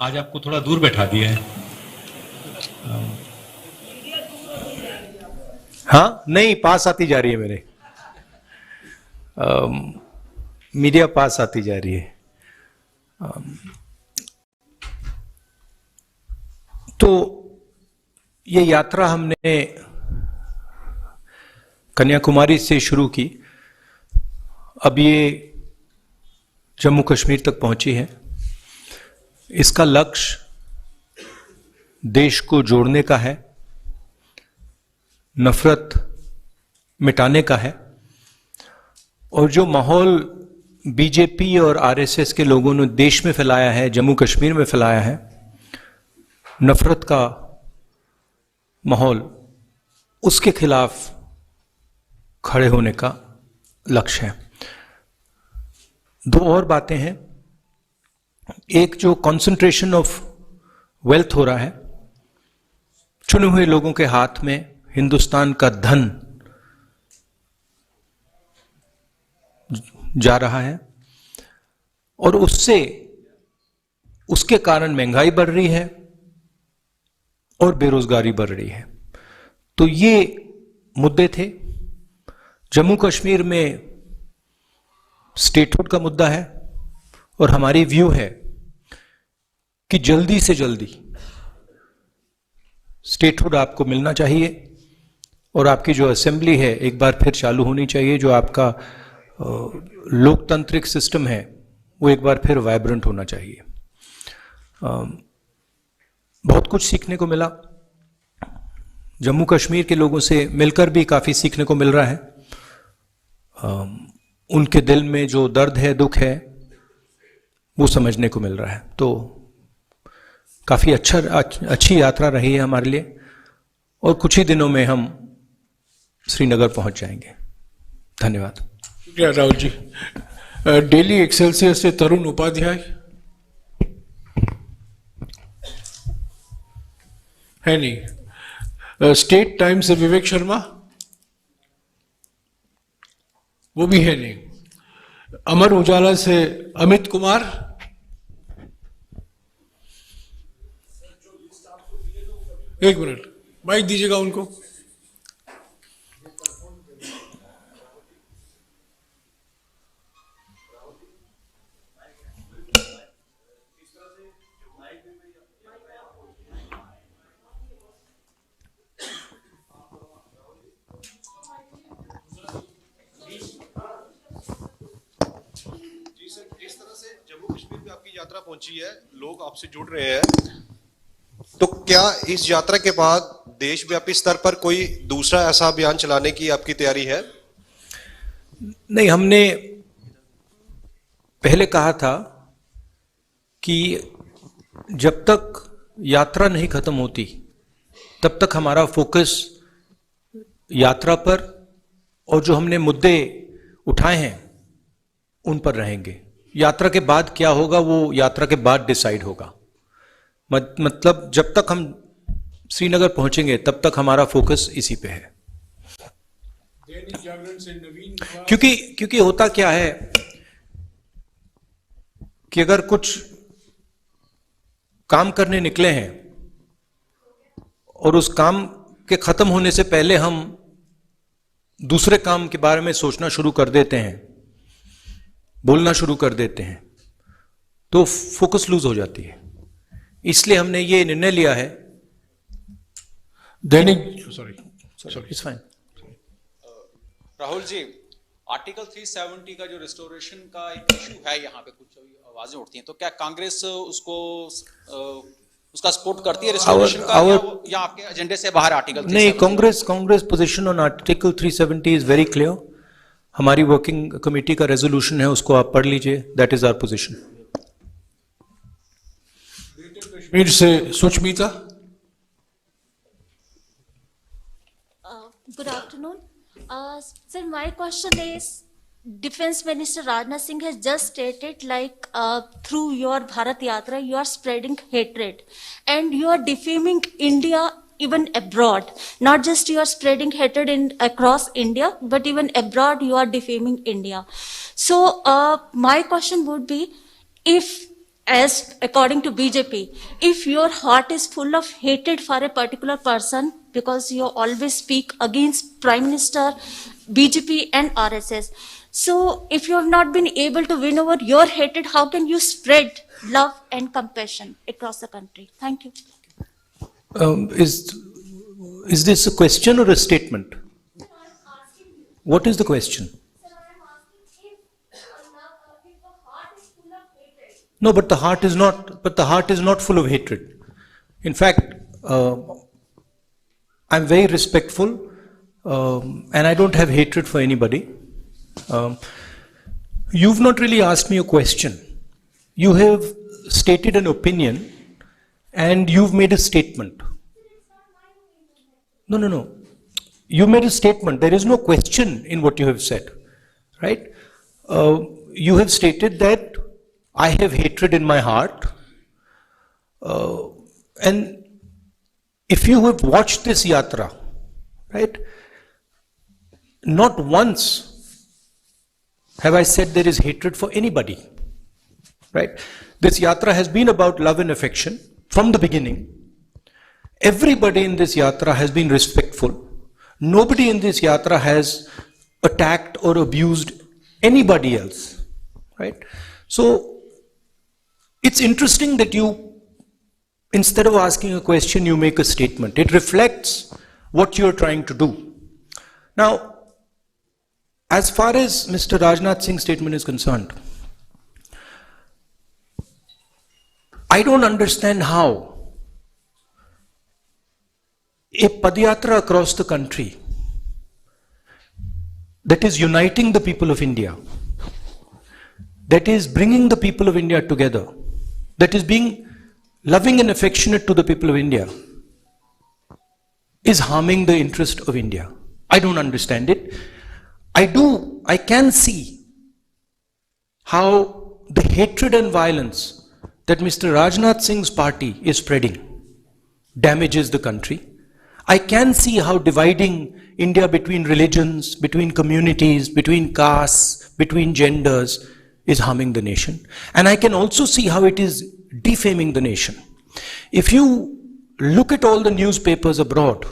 आज आपको थोड़ा दूर बैठा दिया है। हाँ, नहीं, पास आती जा रही है मेरे, मीडिया पास आती जा रही है। तो ये यात्रा हमने कन्याकुमारी से शुरू की, अब ये जम्मू कश्मीर तक पहुंची है। इसका लक्ष्य देश को जोड़ने का है, नफरत मिटाने का है, और जो माहौल बीजेपी और आरएसएस के लोगों ने देश में फैलाया है, जम्मू कश्मीर में फैलाया है, नफरत का माहौल, उसके खिलाफ खड़े होने का लक्ष्य है। दो और बातें हैं। एक, जो कंसंट्रेशन ऑफ वेल्थ हो रहा है, चुने हुए लोगों के हाथ में हिंदुस्तान का धन जा रहा है, और उसके कारण महंगाई बढ़ रही है और बेरोजगारी बढ़ रही है। तो ये मुद्दे थे। जम्मू कश्मीर में स्टेटहुड का मुद्दा है, और हमारी व्यू है कि जल्दी से जल्दी स्टेटहुड आपको मिलना चाहिए, और आपकी जो असेंबली है एक बार फिर चालू होनी चाहिए। जो आपका लोकतांत्रिक सिस्टम है वो एक बार फिर वाइब्रेंट होना चाहिए। बहुत कुछ सीखने को मिला, जम्मू कश्मीर के लोगों से मिलकर भी काफ़ी सीखने को मिल रहा है। उनके दिल में जो दर्द है, दुख है, वो समझने को मिल रहा है। तो काफ़ी अच्छी यात्रा रही है हमारे लिए, और कुछ ही दिनों में हम श्रीनगर पहुंच जाएंगे। धन्यवाद। शुक्रिया राहुल जी। डेली एक्सेलसियर से तरुण उपाध्याय है नहीं। स्टेट टाइम्स से विवेक शर्मा, वो भी है नहीं। अमर उजाला से अमित कुमार, एक मिनट माइक दीजिएगा उनको। आपकी यात्रा पहुंची है, लोग आपसे जुड़ रहे हैं, तो क्या इस यात्रा के बाद देशव्यापी स्तर पर कोई दूसरा ऐसा अभियान चलाने की आपकी तैयारी है? नहीं, हमने पहले कहा था कि जब तक यात्रा नहीं खत्म होती तब तक हमारा फोकस यात्रा पर, और जो हमने मुद्दे उठाए हैं उन पर रहेंगे। यात्रा के बाद क्या होगा वो यात्रा के बाद डिसाइड होगा। मतलब जब तक हम श्रीनगर पहुंचेंगे तब तक हमारा फोकस इसी पे है। क्योंकि होता क्या है कि अगर कुछ काम करने निकले हैं और उस काम के खत्म होने से पहले हम दूसरे काम के बारे में सोचना शुरू कर देते हैं, बोलना शुरू कर देते हैं, तो फोकस लूज हो जाती है। इसलिए हमने ये निर्णय लिया है। दैनिक it's fine. Rahul ji, article 370 का जो रिस्टोरेशन का एक इशू है, यहाँ पे कुछ आवाजें उठती हैं, तो क्या कांग्रेस उसका सपोर्ट करती है रिस्टोरेशन का, या आपके एजेंडे से बाहर आर्टिकल? नहीं, Congress position on article 370 is very clear. हमारी वर्किंग कमेटी का रेजोल्यूशन है, उसको आप पढ़ लीजिए। That is our position. Kashmir से Sushmita. Good afternoon. Sir, my question is, Defense Minister Rajnath Singh has just stated through your Bharat Yatra, you are spreading hatred and you are defaming India even abroad. Not just you are spreading hatred across India, but even abroad you are defaming India. So my question would be, if as according to BJP, if your heart is full of hatred for a particular person, because you always speak against Prime Minister, BJP and RSS. So if you have not been able to win over your hatred, how can you spread love and compassion across the country? Thank you. Is this a question or a statement? What is the question? No, but the heart is not. But the heart is not full of hatred. In fact, I'm very respectful, and I don't have hatred for anybody. You've not really asked me a question. You have stated an opinion, and you've made a statement. No. You made a statement. There is no question in what you have said, right? You have stated that I have hatred in my heart, and if you have watched this yatra, right, not once have I said there is hatred for anybody, right? This yatra has been about love and affection from the beginning. Everybody in this yatra has been respectful. Nobody in this yatra has attacked or abused anybody else, right? So it's interesting that you, instead of asking a question, you make a statement. It reflects what you're trying to do. Now, as far as Mr. Rajnath Singh's statement is concerned, I don't understand how a Padyatra across the country that is uniting the people of India, that is bringing the people of India together, that is being loving and affectionate to the people of India, is harming the interest of India. I don't understand it. I can see how the hatred and violence that Mr. Rajnath Singh's party is spreading damages the country. I can see how dividing India between religions, between communities, between castes, between genders is harming the nation. And I can also see how it is defaming the nation. If you look at all the newspapers abroad,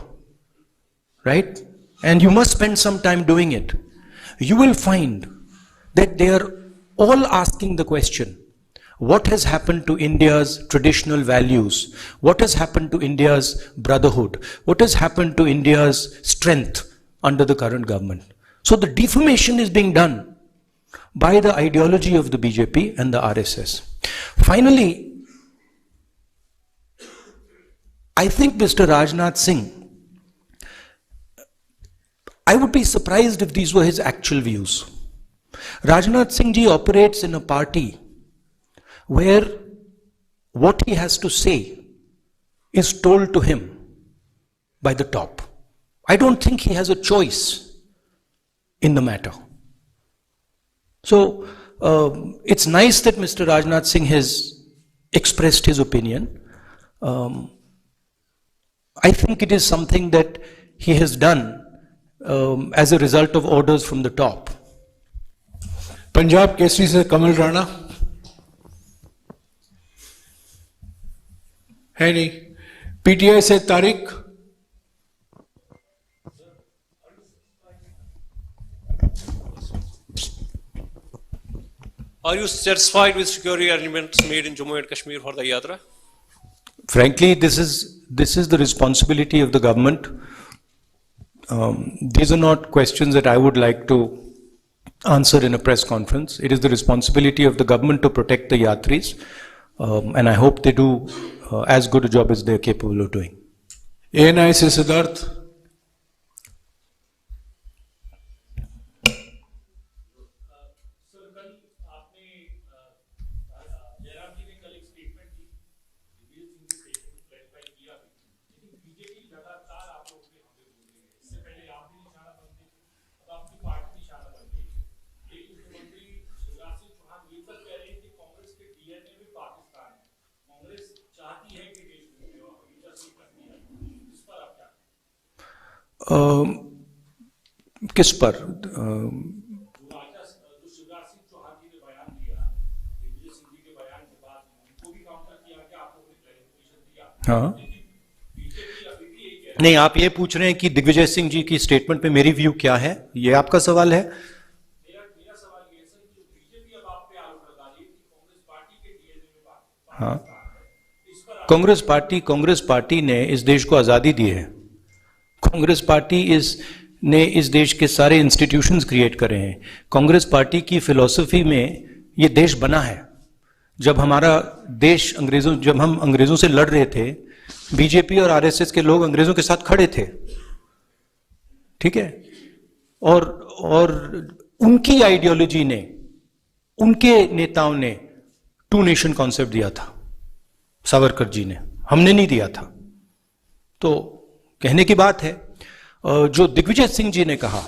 right, and you must spend some time doing it, you will find that they are all asking the question, what has happened to India's traditional values? What has happened to India's brotherhood? What has happened to India's strength under the current government? So the defamation is being done by the ideology of the BJP and the RSS. Finally, I think Mr. Rajnath Singh, I would be surprised if these were his actual views. Rajnath Singh ji operates in a party where what he has to say is told to him by the top. I don't think he has a choice in the matter. So it's nice that Mr. Rajnath Singh has expressed his opinion. I think it is something that he has done as a result of orders from the top. Punjab Kesari से कमल राणा है नहीं, PTI से Tariq, Are you satisfied with security arrangements made in Jammu and Kashmir for the yatra? Frankly, this is the responsibility of the government. These are not questions that I would like to answer in a press conference. It is the responsibility of the government to protect the yatris, and I hope they do as good a job as they are capable of doing. ANI से सिद्धार्थ, किस पर? हाँ, नहीं, आप ये पूछ रहे हैं कि दिग्विजय सिंह जी की स्टेटमेंट पे मेरी व्यू क्या है, ये आपका सवाल है? हाँ, कांग्रेस पार्टी ने इस देश को आजादी दी है। कांग्रेस पार्टी ने इस देश के सारे इंस्टीट्यूशंस क्रिएट करे हैं। कांग्रेस पार्टी की फिलॉसफी में ये देश बना है। जब हमारा देश जब हम अंग्रेजों से लड़ रहे थे, बीजेपी और आरएसएस के लोग अंग्रेजों के साथ खड़े थे, ठीक है, और उनकी आइडियोलॉजी ने, उनके नेताओं ने टू नेशन कॉन्सेप्ट दिया था, सावरकर जी ने, हमने नहीं दिया था। तो कहने की बात है। जो दिग्विजय सिंह जी ने कहा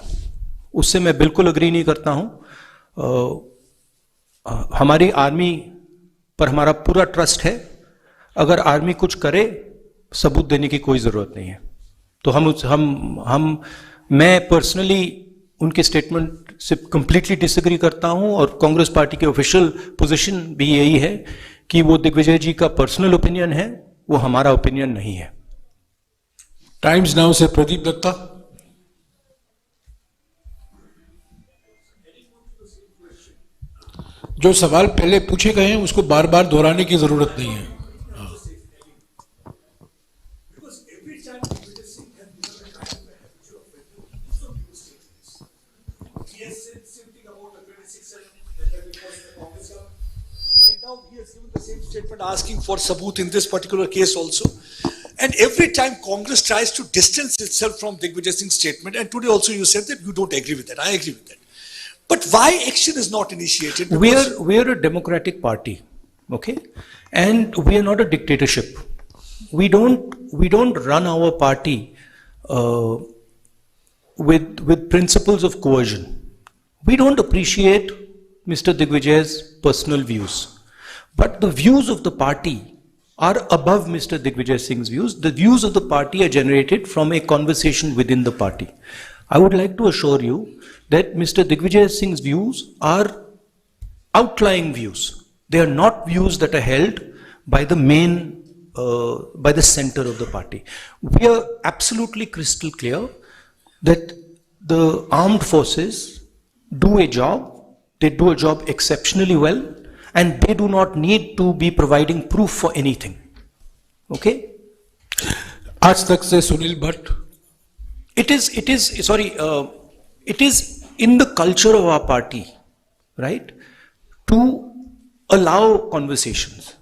उससे मैं बिल्कुल अग्री नहीं करता हूं। हमारी आर्मी पर हमारा पूरा ट्रस्ट है। अगर आर्मी कुछ करे, सबूत देने की कोई जरूरत नहीं है। तो मैं पर्सनली उनके स्टेटमेंट से कंप्लीटली डिसएग्री करता हूं, और कांग्रेस पार्टी के ऑफिशियल पोजीशन भी यही है कि वो दिग्विजय जी का पर्सनल ओपिनियन है, वो हमारा ओपिनियन नहीं है। टाइम्स नाउ से प्रदीप दत्ता। जो सवाल पहले पूछे गए हैं उसको बार बार दोहराने की जरूरत नहीं है। Statement asking for sabut in this particular case also, and every time Congress tries to distance itself from Digvijay Singh's statement, and today also you said that you don't agree with that. I agree with that. But why action is not initiated? We are a democratic party, okay, and we are not a dictatorship. We don't run our party with principles of coercion. We don't appreciate Mr. Digvijay's personal views. But the views of the party are above Mr. Digvijay Singh's views. The views of the party are generated from a conversation within the party. I would like to assure you that Mr. Digvijay Singh's views are outlying views. They are not views that are held by the by the center of the party. We are absolutely crystal clear that the armed forces do a job. They do a job exceptionally well. And they do not need to be providing proof for anything. Okay? आज तक से Sunil Bhatt. It is in the culture of our party, right, to allow conversations.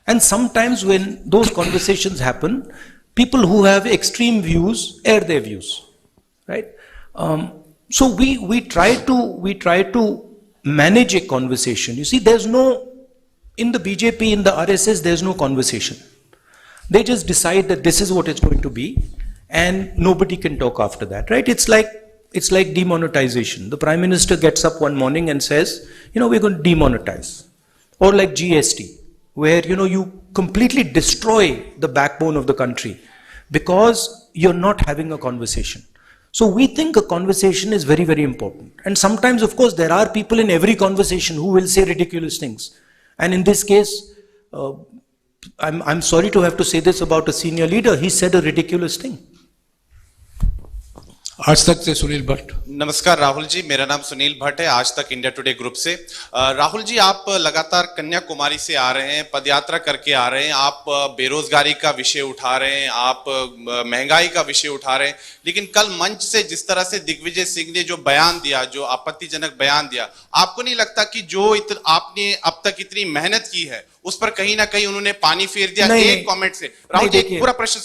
And sometimes when those conversations happen, people who have extreme views air their views, right? So we try to manage a conversation. You see, in the BJP, in the RSS, there's no conversation. They just decide that this is what it's going to be, and nobody can talk after that, right? It's like demonetization. The Prime Minister gets up one morning and says, we're going to demonetize. Or like GST, where, you completely destroy the backbone of the country because you're not having a conversation. So we think a conversation is very, very important. And sometimes, of course, there are people in every conversation who will say ridiculous things. And in this case, I'm sorry to have to say this about a senior leader. He said a ridiculous thing. आज तक से सुनील भट्ट। नमस्कार राहुल जी, मेरा नाम सुनील भट्ट है, आज तक India today group से। राहुल जी, आप लगातार कन्याकुमारी से आ रहे हैं, पदयात्रा करके आ रहे हैं, आप बेरोजगारी का विषय उठा रहे हैं, आप महंगाई का विषय उठा रहे हैं, लेकिन कल मंच से जिस तरह से दिग्विजय सिंह ने जो बयान दिया, जो आपत्तिजनक बयान दिया, आपको नहीं लगता कि जो आपने अब तक इतनी मेहनत की है उस पर कहीं ना कहीं उन्होंने पानी फेर दिया एक कमेंट से? राहुल जी, पूरा प्रश्न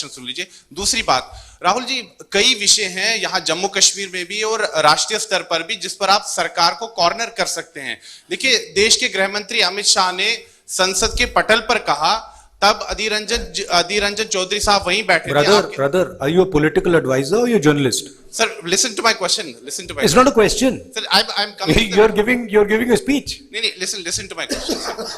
सुन लीजिए। दूसरी बात, राहुल जी, कई विषय हैं यहाँ जम्मू कश्मीर में भी और राष्ट्रीय स्तर पर भी जिस पर आप सरकार को कॉर्नर कर सकते हैं। देखिए, देश के गृह मंत्री अमित शाह ने संसद के पटल पर कहा, तब अधीर रंजन चौधरी साहब वहीं बैठे थे। Brother, are you a political advisor or you a journalist? Sir, listen to my question. It's not a question. Sir, I'm coming. You're giving a speech. No, listen to my question, sir.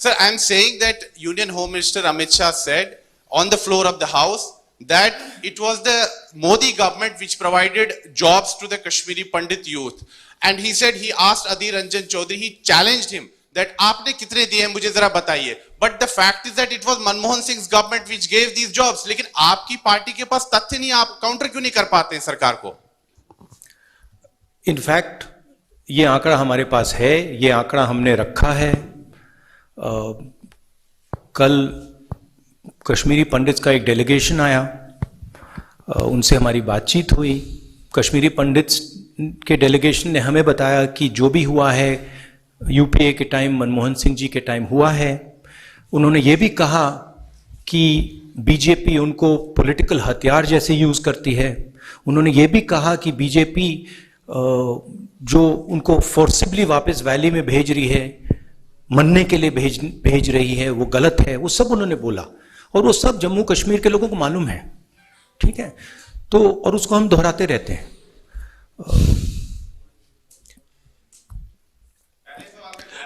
Sir, I'm saying that Union Home Minister Amit Shah said on the floor of the House that it was the Modi government which provided jobs to the Kashmiri Pandit youth. And he said he asked Adhir Ranjan Chaudhary, he challenged him that आपने कितने दिए हैं मुझे जरा बताइए, but the fact is that it was Manmohan Singh government which gave these jobs. लेकिन आपकी party के पास तथ्य नहीं, आप काउंटर क्यों नहीं कर पाते हैं सरकार को? इनफैक्ट ये आंकड़ा हमारे पास है, ये आंकड़ा हमने रखा है। कल कश्मीरी पंडित्स का एक डेलीगेशन आया, उनसे हमारी बातचीत हुई। कश्मीरी पंडित्स के डेलीगेशन ने हमें बताया कि जो भी हुआ है यूपीए के टाइम, मनमोहन सिंह जी के टाइम हुआ है। उन्होंने ये भी कहा कि बीजेपी उनको पॉलिटिकल हथियार जैसे यूज करती है। उन्होंने ये भी कहा कि बीजेपी जो उनको फोर्सिबली वापस वैली में भेज रही है, मरने के लिए भेज रही है, वो गलत है। वो सब उन्होंने बोला और वो सब जम्मू कश्मीर के लोगों को मालूम है, ठीक है। तो और उसको हम दोहराते रहते हैं।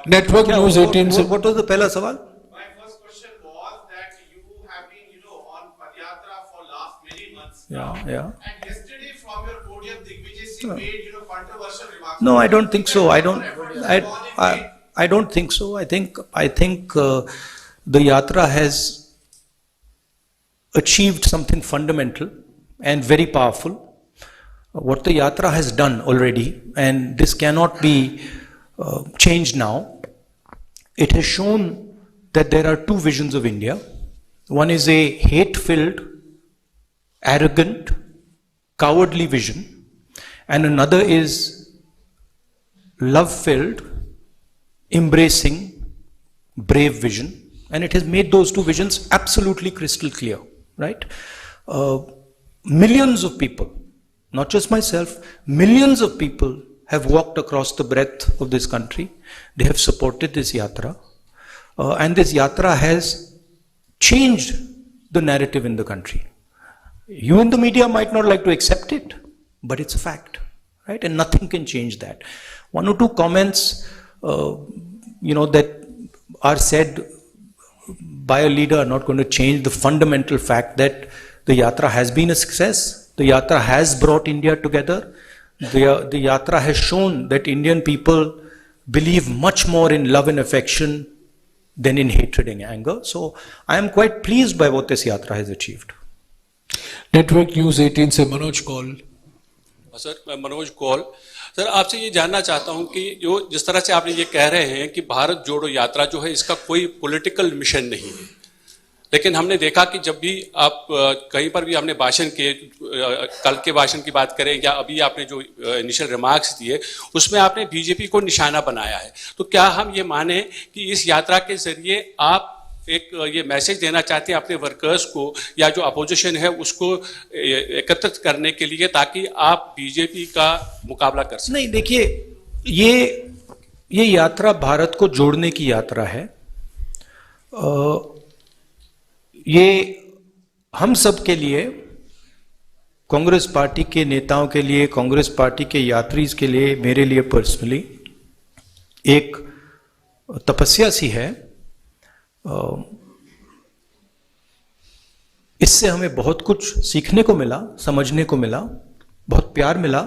नेटवर्क न्यूज 18 से व्हाट वाज द पहला सवाल? My first question was that you have been, on Padyatra for last many months. Yeah. And yesterday from your podium, Digvijay Singh made, controversial remarks. No, I don't think so. I don't think so. I think the yatra has achieved something fundamental and very powerful. What the yatra has done already, and this cannot be changed now. It has shown that there are two visions of India. One is a hate-filled, arrogant, cowardly vision, and another is love-filled, embracing, brave vision. And it has made those two visions absolutely crystal clear, right? Millions of people, not just myself, millions of people have walked across the breadth of this country. They have supported this yatra. And this yatra has changed the narrative in the country. You in the media might not like to accept it, but it's a fact, right? And nothing can change that. One or two comments, that are said by a leader are not going to change the fundamental fact that the yatra has been a success. The yatra has brought India together. The yatra has shown that Indian people believe much more in love and affection than in hatred and anger. So I am quite pleased by what this yatra has achieved. Network news 18 से Manoj Kaul. Sir, मैं Manoj Kaul. Sir, आपसे ये जानना चाहता हूं कि जिस तरह से आपने ये कह रहे हैं कि भारत जोड़ो यात्रा जो है इसका कोई पॉलिटिकल मिशन नहीं है, लेकिन हमने देखा कि जब भी आप कहीं पर भी हमने भाषण किए, कल के भाषण की बात करें या अभी आपने जो इनिशियल रिमार्क्स दिए, उसमें आपने बीजेपी को निशाना बनाया है। तो क्या हम ये माने कि इस यात्रा के जरिए आप एक ये मैसेज देना चाहते हैं अपने वर्कर्स को या जो अपोजिशन है उसको एकत्रित करने के लिए, ताकि आप बीजेपी का मुकाबला कर सकें? नहीं, देखिए, ये यात्रा भारत को जोड़ने की यात्रा है। ये हम सब के लिए, कांग्रेस पार्टी के नेताओं के लिए, कांग्रेस पार्टी के यात्रीज के लिए, मेरे लिए पर्सनली एक तपस्या सी है। इससे हमें बहुत कुछ सीखने को मिला, समझने को मिला, बहुत प्यार मिला।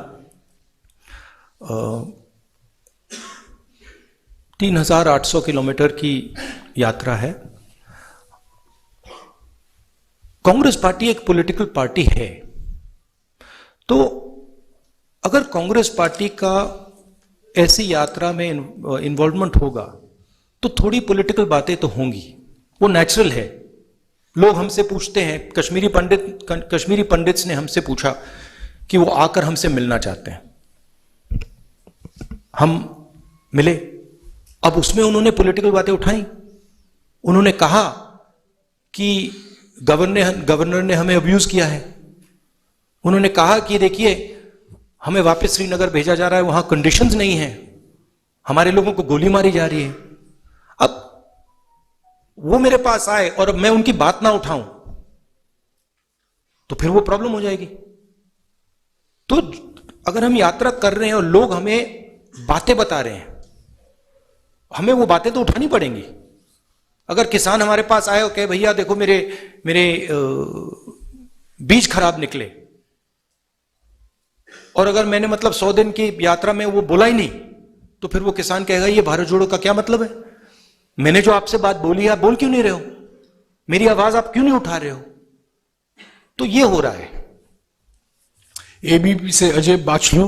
3,800 किलोमीटर की यात्रा है। कांग्रेस पार्टी एक पॉलिटिकल पार्टी है, तो अगर कांग्रेस पार्टी का ऐसी यात्रा में इन्वॉल्वमेंट होगा तो थोड़ी पॉलिटिकल बातें तो होंगी, वो नेचुरल है। लोग हमसे पूछते हैं, कश्मीरी पंडित्स ने हमसे पूछा कि वो आकर हमसे मिलना चाहते हैं, हम मिले। अब उसमें उन्होंने पॉलिटिकल बातें उठाई। उन्होंने कहा कि गवर्नर ने हमें अब्यूज किया है। उन्होंने कहा कि देखिए, हमें वापस श्रीनगर भेजा जा रहा है, वहां कंडीशंस नहीं है, हमारे लोगों को गोली मारी जा रही है। अब वो मेरे पास आए और अब मैं उनकी बात ना उठाऊं तो फिर वो प्रॉब्लम हो जाएगी। तो अगर हम यात्रा कर रहे हैं और लोग हमें बातें बता रहे हैं, हमें वो बातें तो उठानी पड़ेंगी। अगर किसान हमारे पास आए और कहे भैया देखो मेरे बीज खराब निकले, और अगर मैंने 100 दिन की यात्रा में वो बोला ही नहीं, तो फिर वो किसान कहेगा ये भारत जोड़ो का क्या मतलब है। मैंने जो आपसे बात बोली है आप बोल क्यों नहीं रहे हो? मेरी आवाज आप क्यों नहीं उठा रहे हो? तो ये हो रहा है। एबीपी से अजय बाचलो।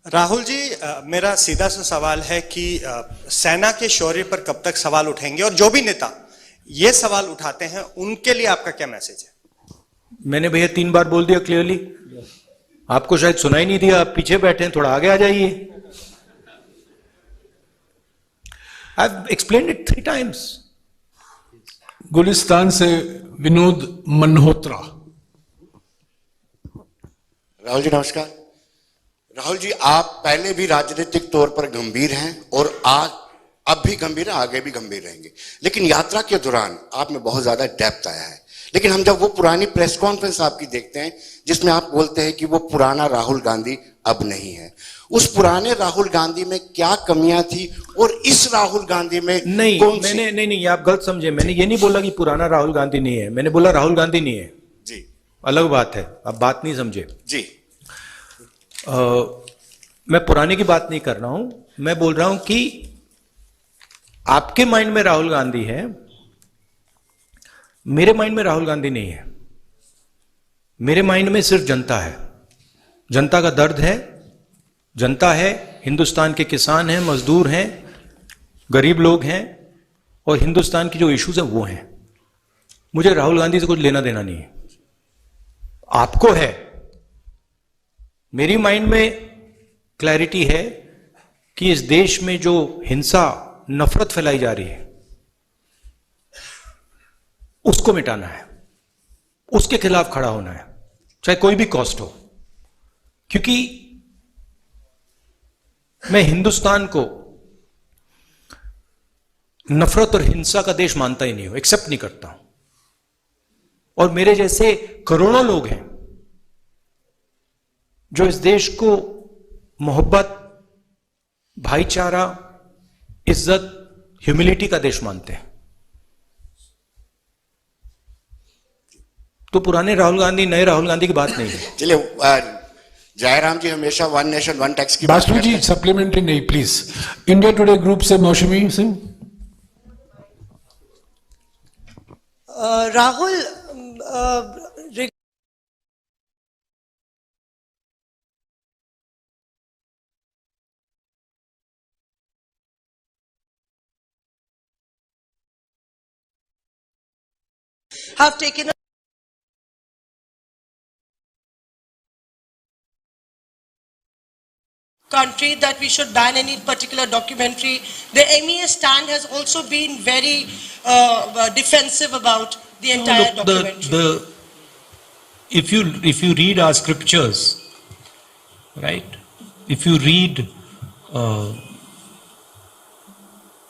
राहुल जी, मेरा सीधा सा सवाल है कि सेना के शौर्य पर कब तक सवाल उठेंगे, और जो भी नेता ये सवाल उठाते हैं उनके लिए आपका क्या मैसेज है? मैंने भैया 3 बार बोल दिया क्लियरली, आपको शायद सुनाई नहीं दिया, आप पीछे बैठे हैं, थोड़ा आगे आ जाइए। I've explained it 3 times. Gulistan से विनोद मल्होत्रा। राहुल जी नमस्कार। राहुल जी, आप पहले भी राजनीतिक तौर पर गंभीर हैं और आज अब भी गंभीर हैं, आगे भी गंभीर रहेंगे, लेकिन यात्रा के दौरान आप में बहुत ज्यादा डेप्थ आया है। लेकिन हम जब वो पुरानी प्रेस कॉन्फ्रेंस आपकी देखते हैं जिसमें आप बोलते हैं कि वो पुराना राहुल गांधी अब नहीं है, उस पुराने राहुल गांधी में क्या कमियां थी और इस राहुल गांधी में नहीं, कौन मैंने नहीं, आप गलत समझे। मैंने ये नहीं बोला कि पुराना राहुल गांधी नहीं है, मैंने बोला राहुल गांधी नहीं है जी, अलग बात है, आप बात नहीं समझे जी। मैं पुराने की बात नहीं कर रहा हूं, मैं बोल रहा हूं कि आपके माइंड में राहुल गांधी है, मेरे माइंड में राहुल गांधी नहीं है। मेरे माइंड में सिर्फ जनता है, जनता का दर्द है, जनता है, हिंदुस्तान के किसान हैं, मजदूर हैं, गरीब लोग हैं, और हिंदुस्तान की जो इश्यूज हैं वो हैं। मुझे राहुल गांधी से कुछ लेना देना नहीं है, आपको है। मेरी माइंड में क्लैरिटी है कि इस देश में जो हिंसा, नफरत फैलाई जा रही है उसको मिटाना है, उसके खिलाफ खड़ा होना है, चाहे कोई भी कॉस्ट हो। क्योंकि मैं हिंदुस्तान को नफरत और हिंसा का देश मानता ही नहीं हूं, एक्सेप्ट नहीं करता हूं। और मेरे जैसे करोड़ों लोग हैं जो इस देश को मोहब्बत, भाईचारा, इज्जत, ह्यूमिलिटी का देश मानते हैं। तो पुराने राहुल गांधी, नए राहुल गांधी की बात नहीं है। चलिए, जयराम जी हमेशा 1 नेशन 1 टैक्स की बात बासु करते जी हैं। सप्लीमेंट्री नहीं प्लीज। इंडिया टुडे ग्रुप से मौसमी Singh. Rahul, have taken a country that we should ban any particular documentary. The MEA stand has also been very defensive about the entire documentary. If you read our scriptures, right? If you read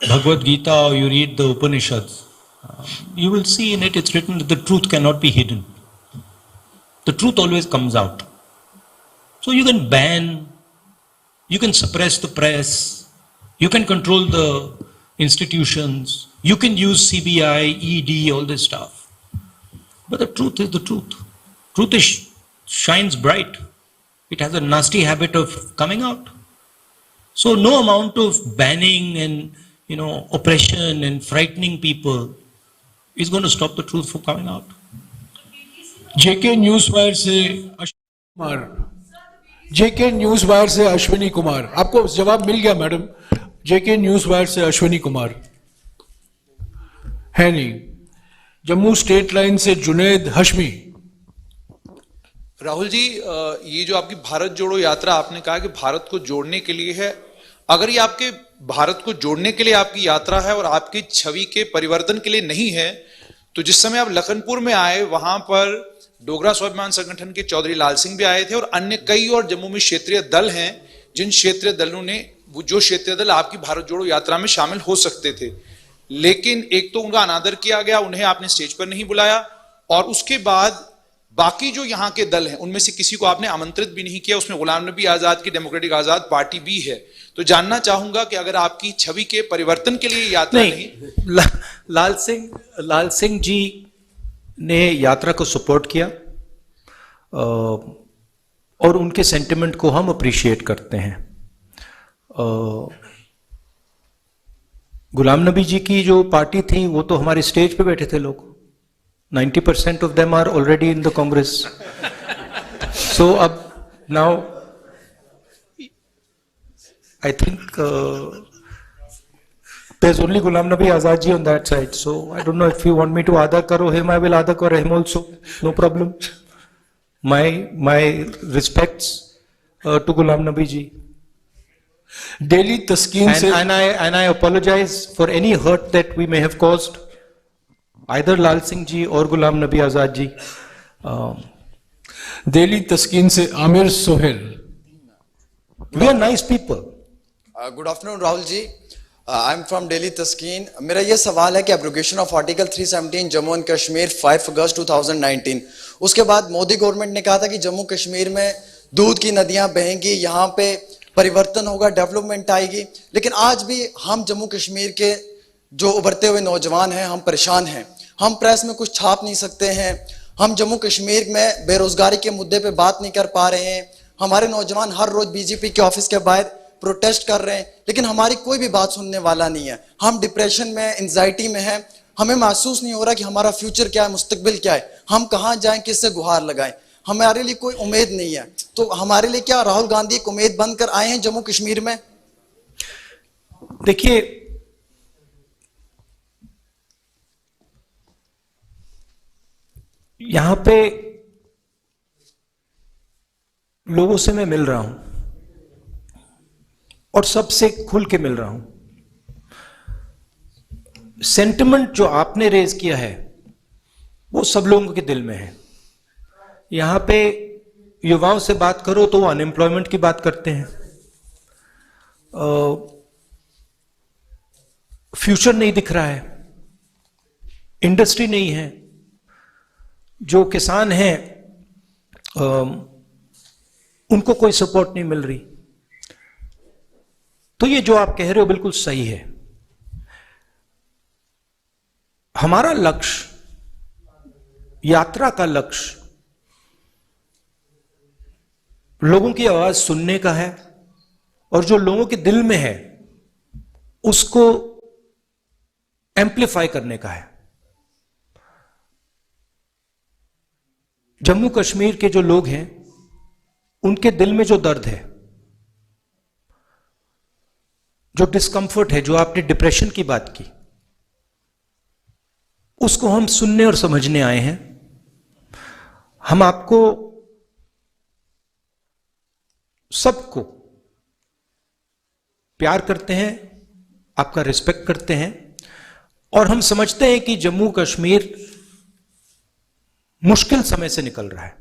Bhagavad Gita or you read the Upanishads, you will see in it, it's written that the truth cannot be hidden. The truth always comes out. So you can ban, you can suppress the press, you can control the institutions, you can use CBI, ED, all this stuff. But the truth is the truth. Truth shines bright. It has a nasty habit of coming out. So no amount of banning and oppression and frightening people is going to stop the truth from coming out. JK News Wire से Ashwini Kumar. JK News Wire से अश्विनी कुमार, आपको जवाब मिल गया madam. जेके News Wire से अश्विनी कुमार है नहीं। Jammu state line से जुनैद हशमी। राहुल जी, ये जो आपकी भारत जोड़ो यात्रा, आपने कहा कि भारत को जोड़ने के लिए है। अगर ये आपके भारत को जोड़ने के लिए आपकी यात्रा है और आपकी छवि के परिवर्तन के लिए नहीं है, तो जिस समय आप लखनपुर में आए वहां पर डोगरा स्वाभिमान संगठन के चौधरी लाल सिंह भी आए थे और अन्य कई और जम्मू में क्षेत्रीय दल हैं, जिन क्षेत्रीय दलों ने, जो क्षेत्रीय दल आपकी भारत जोड़ो यात्रा में शामिल हो सकते थे, लेकिन एक तो उनका अनादर किया गया, उन्हें आपने स्टेज पर नहीं बुलाया, और उसके बाद बाकी जो यहाँ के दल हैं उनमें से किसी को आपने आमंत्रित भी नहीं किया। उसमें गुलाम नबी आजाद की डेमोक्रेटिक आजाद पार्टी भी है। तो जानना चाहूंगा कि अगर आपकी छवि के परिवर्तन के लिए यात्रा नहीं, लाल सिंह जी ने यात्रा को सपोर्ट किया। और उनके सेंटिमेंट को हम अप्रिशिएट करते हैं। गुलाम नबी जी की जो पार्टी थी वो तो हमारे स्टेज पे बैठे थे लोग, 90% of them are already in the Congress. So अब now I think there's only Ghulam Nabi Azad ji on that side, so I don't know if you want me to Ada karo him, I will Ada karo him also, no problem. My respects to Ghulam Nabi ji. Delhi Taskin se And I apologize for any hurt that we may have caused either Lal Singh ji or Ghulam Nabi Azad ji. Delhi Taskeen से Aamir Sohail. We are nice people. Good afternoon Rahul ji, I am from Delhi Taskeen. मेरा ये सवाल है कि abrogation of article 317 Jammu and Kashmir 5 अगस्त 2019, उसके बाद Modi government ने कहा था कि जम्मू कश्मीर में दूध की नदियां बहेंगी, यहाँ पे परिवर्तन होगा, डेवलपमेंट आएगी, लेकिन आज भी हम जम्मू कश्मीर के जो उभरते हुए नौजवान हैं हम परेशान हैं। हम प्रेस में कुछ छाप नहीं सकते हैं, हम जम्मू कश्मीर में बेरोजगारी के मुद्दे पे बात नहीं कर पा रहे हैं। हमारे नौजवान हर रोज बीजेपी के ऑफिस के बाहर प्रोटेस्ट कर रहे हैं, लेकिन हमारी कोई भी बात सुनने वाला नहीं है। हम डिप्रेशन में, एंजाइटी में हैं, हमें महसूस नहीं हो रहा कि हमारा फ्यूचर क्या है, मुस्तकबिल क्या है, हम कहाँ जाएं, किससे गुहार लगाएं। हमारे लिए कोई उम्मीद नहीं है। तो हमारे लिए क्या राहुल गांधी एक उम्मीद बनकर आए हैं जम्मू कश्मीर में? देखिए, यहां पे लोगों से मैं मिल रहा हूं और सबसे खुल के मिल रहा हूं। सेंटिमेंट जो आपने रेज किया है वो सब लोगों के दिल में है। यहां पे युवाओं से बात करो तो वो अनएम्प्लॉयमेंट की बात करते हैं, फ्यूचर नहीं दिख रहा है, इंडस्ट्री नहीं है, जो किसान हैं उनको कोई सपोर्ट नहीं मिल रही। तो ये जो आप कह रहे हो बिल्कुल सही है। हमारा लक्ष्य, यात्रा का लक्ष्य लोगों की आवाज सुनने का है और जो लोगों के दिल में है उसको एम्प्लीफाई करने का है। जम्मू कश्मीर के जो लोग हैं उनके दिल में जो दर्द है, जो डिस्कंफर्ट है, जो आपने डिप्रेशन की बात की, उसको हम सुनने और समझने आए हैं। हम आपको सबको प्यार करते हैं, आपका रिस्पेक्ट करते हैं और हम समझते हैं कि जम्मू कश्मीर मुश्किल समय से निकल रहा है।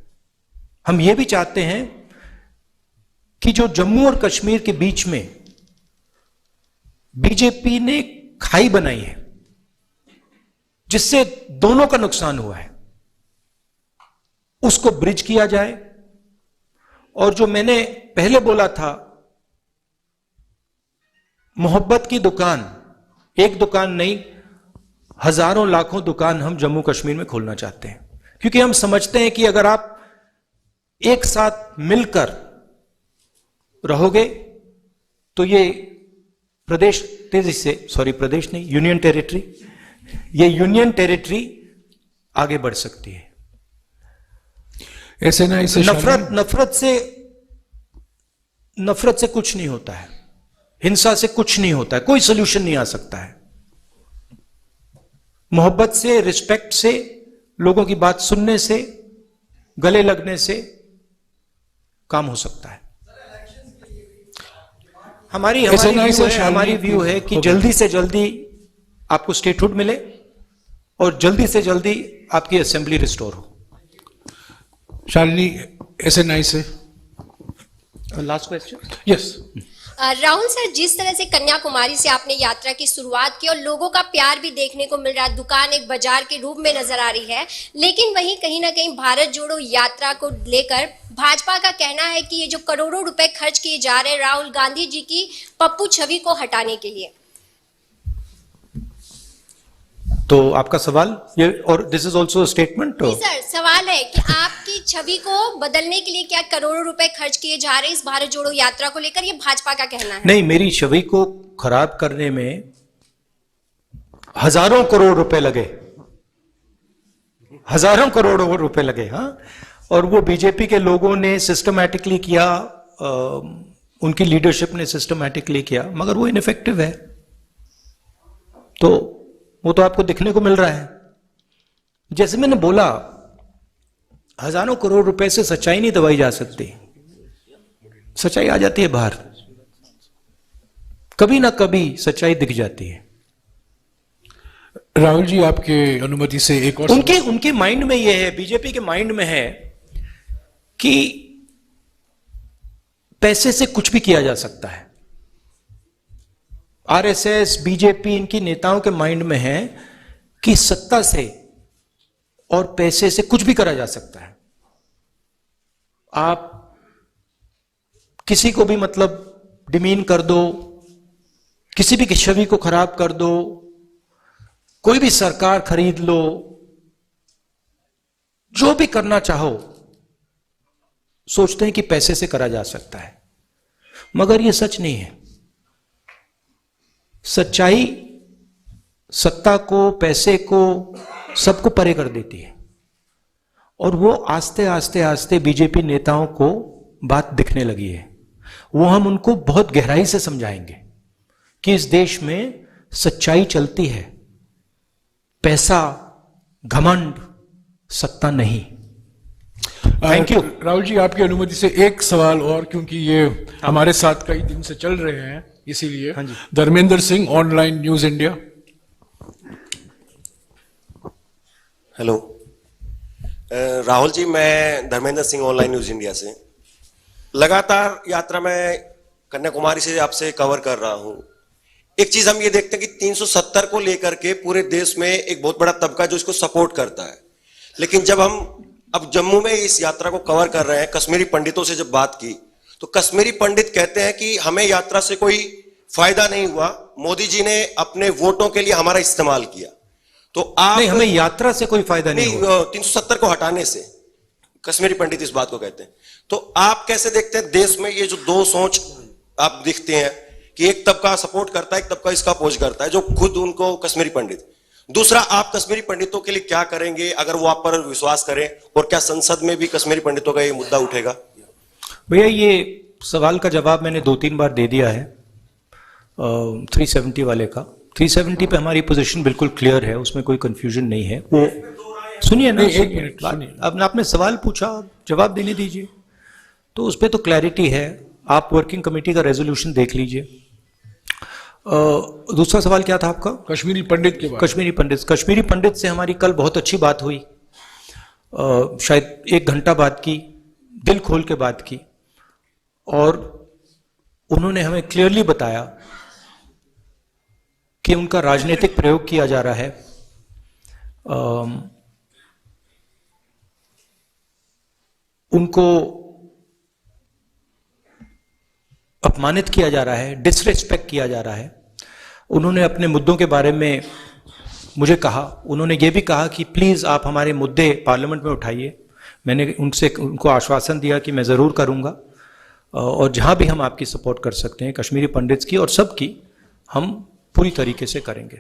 हम यह भी चाहते हैं कि जो जम्मू और कश्मीर के बीच में बीजेपी ने खाई बनाई है जिससे दोनों का नुकसान हुआ है, उसको ब्रिज किया जाए। और जो मैंने पहले बोला था, मोहब्बत की दुकान, एक दुकान नहीं, हजारों लाखों दुकान हम जम्मू कश्मीर में खोलना चाहते हैं, क्योंकि हम समझते हैं कि अगर आप एक साथ मिलकर रहोगे तो ये प्रदेश तेजी से, सॉरी प्रदेश नहीं, यूनियन टेरिटरी, ये यूनियन टेरिटरी आगे बढ़ सकती है। ऐसे ना इसे नफरत से कुछ नहीं होता है, हिंसा से कुछ नहीं होता है, कोई सोल्यूशन नहीं आ सकता है। मोहब्बत से, रिस्पेक्ट से, लोगों की बात सुनने से, गले लगने से काम हो सकता है। हमारी व्यू है कि जल्दी से जल्दी आपको स्टेटहुड मिले और जल्दी से जल्दी आपकी असेंबली रिस्टोर हो। शालिनी SNI से last question. Yes Rahul sir, जिस तरह से कन्याकुमारी से आपने यात्रा की शुरुआत की और लोगों का प्यार भी देखने को मिल रहा है, दुकान एक बाजार के रूप में नजर आ रही है, लेकिन वहीं कहीं ना कहीं भारत जोड़ो यात्रा को लेकर भाजपा का कहना है कि ये जो करोड़ों रुपए खर्च किए जा रहे हैं राहुल गांधी जी की पप्पू छवि को हटाने के लिए। तो आपका सवाल ये, और this is also statement. Sir सवाल है कि आपकी छवि को बदलने के लिए क्या करोड़ों रुपए खर्च किए जा रहे हैं इस भारत जोड़ो यात्रा को लेकर, ये भाजपा का कहना है? नहीं, मेरी छवि को खराब करने में हजारों करोड़ रुपए लगे, हजारों करोड़ रुपए लगे। हाँ, और वो बीजेपी के लोगों ने सिस्टमैटिकली किया, उनकी लीडरशिप ने सिस्टमैटिकली किया, मगर वो इनइफेक्टिव है। तो वो तो आपको दिखने को मिल रहा है। जैसे मैंने बोला, हजारों करोड़ रुपए से सच्चाई नहीं दबाई जा सकती, सच्चाई आ जाती है बाहर, कभी ना कभी सच्चाई दिख जाती है। राहुल जी, आपके अनुमति से एक और उनके माइंड में ये है, बीजेपी के माइंड में है कि पैसे से कुछ भी किया जा सकता है। आरएसएस, बीजेपी, इनकी नेताओं के माइंड में है कि सत्ता से और पैसे से कुछ भी करा जा सकता है। आप किसी को भी मतलब डिमीन कर दो, किसी भी की छवि को खराब कर दो, कोई भी सरकार खरीद लो, जो भी करना चाहो सोचते हैं कि पैसे से करा जा सकता है, मगर यह सच नहीं है। सच्चाई सत्ता को, पैसे को, सबको परे कर देती है, और वो आस्ते आस्ते आस्ते बीजेपी नेताओं को बात दिखने लगी है। वो हम उनको बहुत गहराई से समझाएंगे कि इस देश में सच्चाई चलती है, पैसा, घमंड, सत्ता नहीं। Thank you. राहुल जी, आपकी अनुमति से एक सवाल और, क्योंकि ये हमारे साथ कई दिन से चल रहे हैं, इसीलिए। हाँ जी। Dharmendra Singh, Online News India. Hello Rahul ji, मैं Dharmendra Singh, Online News India से। लगातार यात्रा में कन्याकुमारी से आपसे कवर कर रहा हूं। एक चीज हम ये देखते हैं कि 370 को लेकर के पूरे देश में एक बहुत बड़ा तबका जो इसको सपोर्ट करता है, लेकिन जब हम अब जम्मू में इस यात्रा को कवर कर रहे हैं, कश्मीरी पंडितों से जब बात की तो कश्मीरी पंडित कहते हैं कि हमें यात्रा से कोई फायदा नहीं हुआ, मोदी जी ने अपने वोटों के लिए हमारा इस्तेमाल किया। तो आप नहीं, हमें यात्रा से कोई फायदा नहीं हुआ। 370 को हटाने से कश्मीरी पंडित इस बात को कहते हैं। तो आप कैसे देखते हैं देश में ये जो दो सोच आप दिखते हैं कि एक तबका सपोर्ट करता है, एक तबका इसका अपोज करता है, जो खुद उनको कश्मीरी पंडित। दूसरा, आप कश्मीरी पंडितों के लिए क्या करेंगे अगर वो आप पर विश्वास करें, और क्या संसद में भी कश्मीरी पंडितों का ये मुद्दा उठेगा? भैया, ये सवाल का जवाब मैंने 2-3 बार दे दिया है 370 वाले का। 370 पे हमारी पोजीशन बिल्कुल क्लियर है, उसमें कोई कंफ्यूजन नहीं है। वो सुनिए ना, एक मिनट सुनिए। अब आपने सवाल पूछा, जवाब देने दीजिए। तो उस पर तो क्लैरिटी है, आप वर्किंग कमेटी का रेजोल्यूशन देख लीजिए। दूसरा सवाल क्या था आपका? कश्मीरी पंडित के बारे। कश्मीरी पंडित से हमारी कल बहुत अच्छी बात हुई, शायद 1 घंटा बात की, दिल खोल के बात की, और उन्होंने हमें क्लियरली बताया कि उनका राजनीतिक प्रयोग किया जा रहा है, उनको अपमानित किया जा रहा है, डिसरिस्पेक्ट किया जा रहा है। उन्होंने अपने मुद्दों के बारे में मुझे कहा, उन्होंने ये भी कहा कि प्लीज़ आप हमारे मुद्दे पार्लियामेंट में उठाइए। मैंने उनको आश्वासन दिया कि मैं ज़रूर करूँगा, और जहाँ भी हम आपकी सपोर्ट कर सकते हैं, कश्मीरी पंडित्स की और सब की, हम पूरी तरीके से करेंगे।